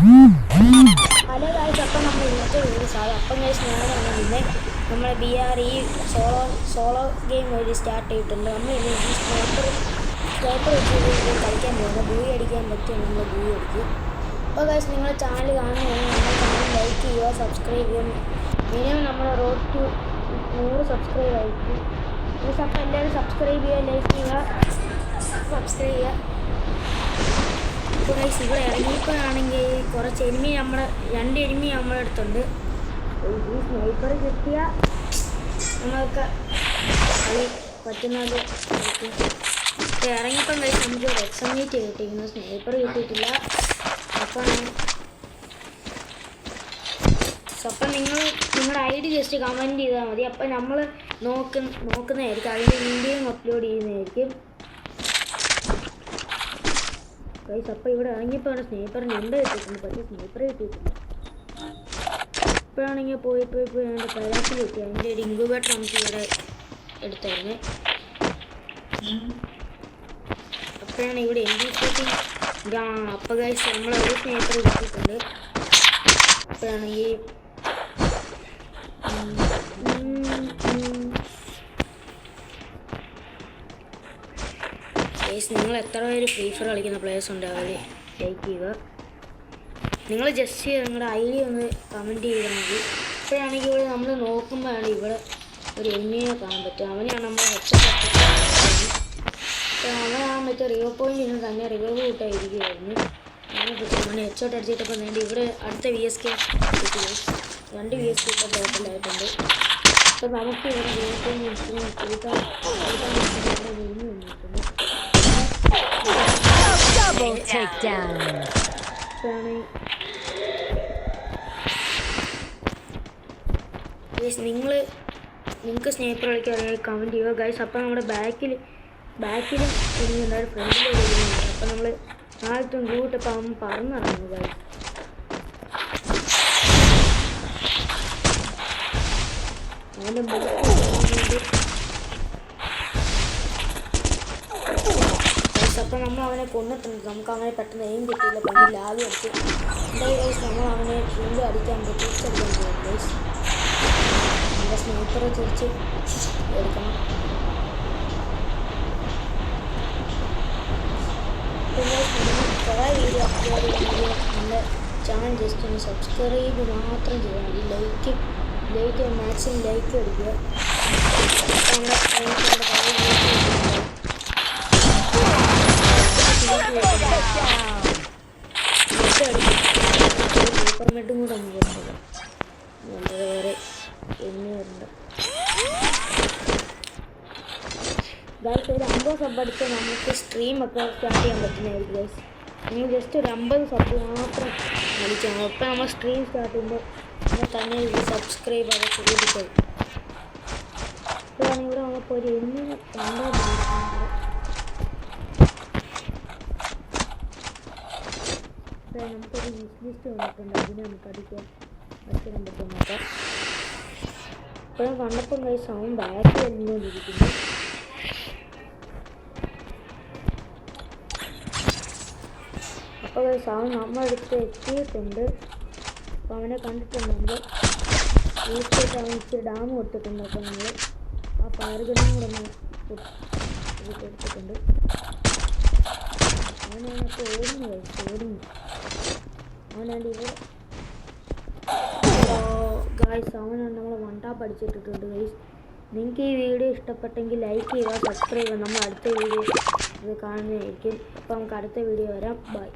Hello guys, അപ്പം നമ്മൾ ഇന്നത്തെ വീഡിയോസ് ആണ്. അപ്പം ഗൈസ് ഞാനാണ് പിന്നെ നമ്മളെ BRE സോളോ ഗെയിം വഴി സ്റ്റാർട്ട് ചെയ്തിട്ടുണ്ട്. നമ്മൾ ഇനി സ്നൈപ്പർ വെച്ച് കളിക്കാൻ പോകുന്നത് ബൂയി അടിക്കാൻ പറ്റും. നമ്മൾ ബൂയി അടിക്കും. അപ്പോൾ ഗൈസ് നിങ്ങളുടെ ചാനൽ കാണുകയാണെങ്കിൽ നമ്മുടെ ചാനൽ ലൈക്ക് ചെയ്യുക, സബ്സ്ക്രൈബ് ചെയ്യുക. മിനിമം നമ്മുടെ റോഡ് ടു 100 സബ്സ്ക്രൈബ് ആയിരിക്കും. അപ്പം എല്ലാവരും സബ്സ്ക്രൈബ് ചെയ്യുക, ലൈക്ക് ചെയ്യുക, സബ്സ്ക്രൈബ് ചെയ്യുക. ഇപ്പോൾ ഗൈസ് ഇവിടെ ഇറങ്ങിയപ്പോഴാണെങ്കിൽ കുറച്ച് എനിമി രണ്ട് എനിമി നമ്മുടെ അടുത്തുണ്ട്. ഈ സ്നൈപ്പർ കിട്ടിയ നമ്മൾക്ക് കളി പറ്റുന്നത് ഇറങ്ങിയപ്പം കഴിച്ച് നമുക്ക് എക്സമേറ്റ് കിട്ടിയിരിക്കുന്നു. സ്നൈപ്പർ കിട്ടിയിട്ടില്ല. അപ്പം നിങ്ങളുടെ ID ജസ്റ്റ് കമൻറ്റ് ചെയ്താൽ മതി. അപ്പം നമ്മൾ നോക്കുന്നതായിരിക്കും, അതിൻ്റെ വീഡിയോയും അപ്ലോഡ് ചെയ്യുന്നതായിരിക്കും. ഗൈസ് അപ്പം ഇവിടെ ഇറങ്ങിയപ്പോഴാണ് സ്നൈപ്പറിന് ഉണ്ട് കിട്ടിയിട്ടുണ്ട്, പക്ഷേ സ്നൈപ്പർ കിട്ടിയിട്ടില്ല. ഇപ്പോഴാണെങ്കിൽ പോയി എൻ്റെ പൈലാസിൽ കിട്ടി. അതിൻ്റെ ഒരു ഇൻക്യുബേറ്റർ നമുക്ക് ഇവിടെ എടുത്തായിരുന്നു. അപ്പോഴാണ് ഇവിടെ MP40 അപ്പം ഗൈസ് നമ്മളൊരു സ്നൈപ്പർ കിട്ടിയിട്ടുണ്ട്. അപ്പോഴാണെങ്കിൽ നിങ്ങൾ എത്ര പേര് ഫ്രീ ഫയർ കളിക്കുന്ന പ്ലേയേഴ്സ് ഉണ്ട് അവർ ലൈക്ക് ചെയ്യുക. നിങ്ങൾ ജസ്റ്റ് നിങ്ങളുടെ ID ഒന്ന് കമൻറ്റ് ചെയ്താൽ മതി. ഇപ്പോഴാണെങ്കിൽ ഇവിടെ നമ്മൾ നോക്കുമ്പോഴാണ് ഇവിടെ ഒരു എനിമിയെ കാണാൻ പറ്റും. അവനെയാണ് നമ്മൾ ഹെഡ്സെറ്റ് അവനാ മറ്റേ റിവർ പോയിന്റിന് തന്നെ റിവർ കൂട്ടായിരിക്കുമായിരുന്നു. അവനെ ഹെഡ്സെറ്റ് അടിച്ചിട്ടപ്പോൾ വേണ്ടി ഇവിടെ അടുത്ത VSK കിട്ടി. 2 VSK ഇപ്പോൾ ടോട്ടലായിട്ടുണ്ട്. അപ്പോൾ നമുക്ക് ഇവിടെ റിവർ പോയിന്റ് കൂട്ടാൻ Double takedown. നിങ്ങൾക്ക് സ്നൈപ്പർ കളിക്കാൻ കമൻറ്റ് ചെയ്യുക ഗൈസ്. അപ്പോൾ നമ്മുടെ ബാക്കിലും ഇരിക്കുന്നുണ്ട്, ഫ്രണ്ടിൽ ഇരിക്കുന്നുണ്ട്. അപ്പോൾ നമ്മൾ ആദ്യത്തും കൂട്ടപ്പോൾ അവൻ പറന്നിറങ്ങുന്നു ഗൈസ്. അവൻ്റെ അപ്പം നമ്മൾ അവനെ കൊന്നിട്ടുണ്ട്. നമുക്ക് അവനെ പെട്ടെന്ന് എയിം കിട്ടിയില്ല, പിന്നെ ലാഗ് അടിച്ചു. എന്തായാലും ഗൈസ് നമ്മൾ അവനെ വീണ്ടും അടിക്കാൻ തിരിച്ചടിക്കാൻ പോകും ഗൈസ്. നമ്മുടെ സ്നൈപ്പറെ തിരിച്ച് എടുക്കണം. പിന്നെ കുറേ വീഡിയോ അപ്ലോഡ് ചെയ്യുമ്പോൾ നമ്മുടെ ചാനൽ ജസ്റ്റ് ഒന്ന് സബ്സ്ക്രൈബ് മാത്രം ചെയ്യാൻ മതി. ലൈക്ക് മാക്സിമം ലൈക്ക് അടിക്കുക. നമ്മുടെ ഫ്രണ്ട്സിൻ്റെ സൂപ്പർമെറ്റും കൂടെ ഒന്ന് കൊടുക്കുക. വളരെ വേറെ എണ്ണയുണ്ട് ഗൈസ്. ഒരു 50 സബ് അടിച്ച് നമുക്ക് സ്ട്രീമൊക്കെ സ്റ്റാർട്ട് ചെയ്യാൻ പറ്റുന്നതായിരിക്കും ഗൈസ്. നിങ്ങൾ ജസ്റ്റ് ഒരു 50 സബ് മാത്രം അടിച്ചാൽ മതി. അപ്പോൾ നമ്മൾ സ്ട്രീം സ്റ്റാർട്ട് ചെയ്യുമ്പോൾ നമ്മൾ തന്നെ സബ്സ്ക്രൈബ് അതൊക്കെ കൂടിക്കോളും. ഇപ്പോഴാണ് ഇവിടെ നമുക്ക് ഒരു എണ്ണിനെ കണ്ടാൽ നമുക്കൊരു വിഷ് ലിസ്റ്റ് വന്നിട്ടുണ്ട്. അതിന് നമുക്ക് അടിക്കാൻ പറ്റും നോക്കാം. ഇപ്പോഴും കണ്ടപ്പം ഗൈസ് അവൻ ബാക്ക് വന്നുകൊണ്ടിരിക്കുന്നു. അപ്പോൾ ഗൈസ് അവൻ നമ്മളടുത്ത് എത്തിയിട്ടുണ്ട്. അപ്പോൾ അവനെ കണ്ടിട്ടുണ്ട്. വീട്ടിലേക്ക് അവൻ ഇച്ചിരി ഡാം കൊടുത്തിട്ടുണ്ട്. അപ്പോൾ നമ്മൾ ആ പാറുകളും കൂടെ ഒന്ന് കൊടുത്തിട്ടുണ്ട്. അവനപ്പോൾ ഓടുന്നു അവനാണ്ട് ഇവിടെ ഗൈസ് അവനാണ് നമ്മളെ 1 ടാപ്പ് അടിച്ചിട്ടിട്ടുണ്ട് ഗൈസ്. നിങ്ങൾക്ക് ഈ വീഡിയോ ഇഷ്ടപ്പെട്ടെങ്കിൽ ലൈക്ക് ചെയ്യുക, സബ്സ്ക്രൈബ് ചെയ്യുക. നമ്മൾ അടുത്ത വീഡിയോ ഇത് കാണുന്നതായിരിക്കും. അപ്പോൾ നമുക്ക് അടുത്ത വീഡിയോ വരാം. ബൈ.